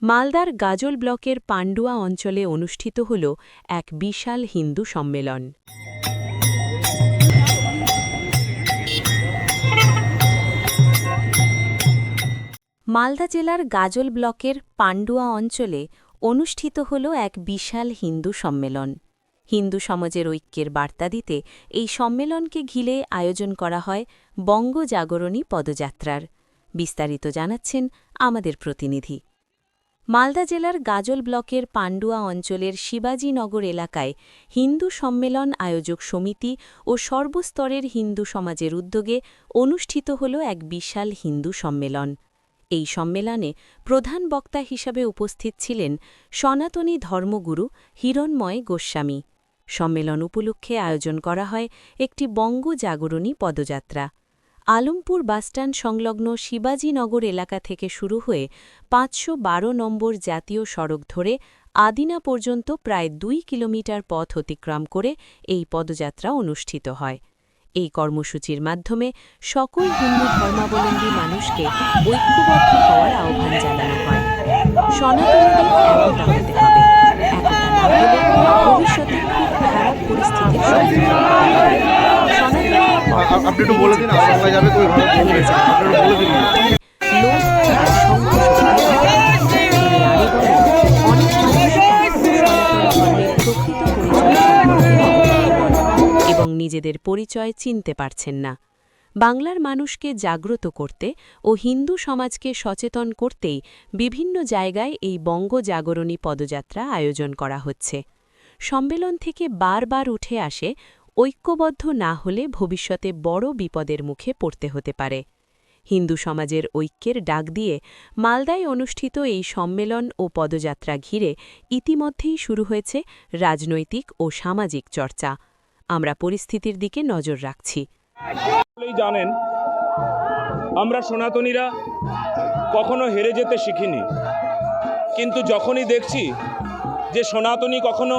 মালদার গাজল ব্লকের পান্ডুয়া অঞ্চলে অনুষ্ঠিত হল এক বিশাল হিন্দু সম্মেলন। মালদা জেলার গাজল ব্লকের পান্ডুয়া অঞ্চলে অনুষ্ঠিত হল এক বিশাল হিন্দু সম্মেলন। হিন্দু সমাজের ঐক্যের বার্তা দিতে এই সম্মেলনকে ঘিরে আয়োজন করা হয় বঙ্গ জাগরণী পদযাত্রার। বিস্তারিত জানাচ্ছেন আমাদের প্রতিনিধি। মালদা জেলার গাজল ব্লকের পান্ডুয়া অঞ্চলের শিবাজীনগর এলাকায় হিন্দু সম্মেলন আয়োজক সমিতি ও সর্বস্তরের হিন্দু সমাজের উদ্যোগে অনুষ্ঠিত হল এক বিশাল হিন্দু সম্মেলন। এই সম্মেলনে প্রধান বক্তা হিসাবে উপস্থিত ছিলেন সনাতনী ধর্মগুরু হিরণময় গোস্বামী। সম্মেলন উপলক্ষে আয়োজন করা হয় একটি বঙ্গ জাগরণী পদযাত্রা। আলমপুর বাসস্ট্যান্ড সংলগ্ন শিবাজীনগর এলাকা থেকে শুরু হয়ে ৫১২ নম্বর জাতীয় সড়ক ধরে আদিনা পর্যন্ত প্রায় ২ কিলোমিটার পথ অতিক্রম করে এই পদযাত্রা অনুষ্ঠিত হয়। এই কর্মসূচির মাধ্যমে সকল হিন্দু ধর্মাবলম্বী মানুষকে ঐক্যবদ্ধ হওয়ার আহ্বান জানানো হয়। সনাতনীদের একতা হতে হবে, একতা না হলে ভবিষ্যতে খুব খারাপ পরিস্থিতির সম্মুখীন হতে হবে। এবং নিজেদের পরিচয় চিনতে পারছেন না। বাংলার মানুষকে জাগ্রত করতে ও হিন্দু সমাজকে সচেতন করতেই বিভিন্ন জায়গায় এই বঙ্গ জাগরণী পদযাত্রা আয়োজন করা হচ্ছে। সম্মেলন থেকে বারবার উঠে আসে ঐক্যবদ্ধ না হলে ভবিষ্যতে বড় বিপদের মুখে পড়তে হতে পারে। হিন্দু সমাজের ঐক্যের ডাক দিয়ে মালদায় অনুষ্ঠিত এই সম্মেলন ও পদযাত্রা ঘিরে ইতিমধ্যেই শুরু হয়েছে রাজনৈতিক ও সামাজিক চর্চা। আমরা পরিস্থিতির দিকে নজর রাখছি। জানেন, আমরা সনাতনীরা কখনো হেরে যেতে শিখিনি, কিন্তু যখনই দেখছি যে সনাতনী কখনো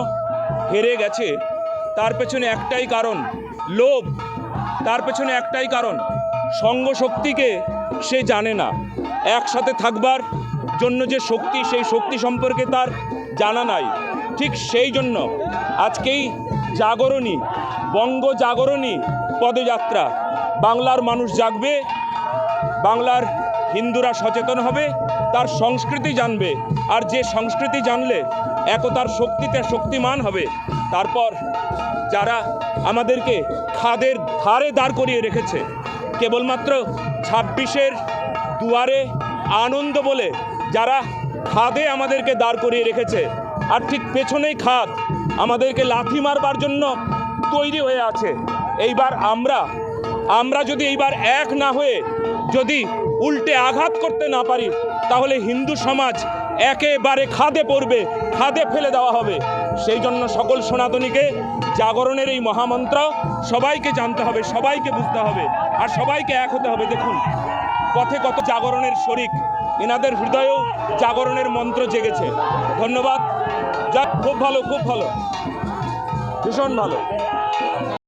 হেরে গেছে, তার পেছনে একটাই কারণ লোভ। তার পেছনে একটাই কারণ সঙ্গ শক্তিকে সে জানে না। একসাথে থাকবার জন্য যে শক্তি, সেই শক্তি সম্পর্কে তার জানা নাই। ঠিক সেই জন্য আজকেই জাগরণী, বঙ্গ জাগরণী পদযাত্রা। বাংলার মানুষ জাগবে, বাংলার হিন্দুরা সচেতন হবে, তার সংস্কৃতি জানবে, আর যে সংস্কৃতি জানলে একতার শক্তিতে শক্তিমান হবে। তারপর যারা আমাদেরকে খাদের ধারে দাঁড় করিয়ে রেখেছে, কেবলমাত্র ২৬-এর দুয়ারে আনন্দ বলে যারা খাদে আমাদেরকে দাঁড় করিয়ে রেখেছে, আর ঠিক পেছনেই খাদ আমাদেরকে লাথি মারবার জন্য তৈরি হয়ে আছে। এইবার আমরা যদি এইবার এক না হয়ে যদি উল্টে আঘাত করতে না পারি, তাহলে হিন্দু সমাজ একেবারে খাদে পড়বে, খাদে ফেলে দেওয়া হবে। সেই জন্য সকল সনাতনীকে জাগরণের এই মহামন্ত্র সবাইকে জানতে হবে, সবাইকে বুঝতে হবে, আর সবাইকে এক হতে হবে। দেখুন পথে কত জাগরণের শরিক, এনাদের হৃদয়েও জাগরণের মন্ত্র জেগেছে। ধন্যবাদ। খুব ভালো, খুব ভালো, ভীষণ ভালো।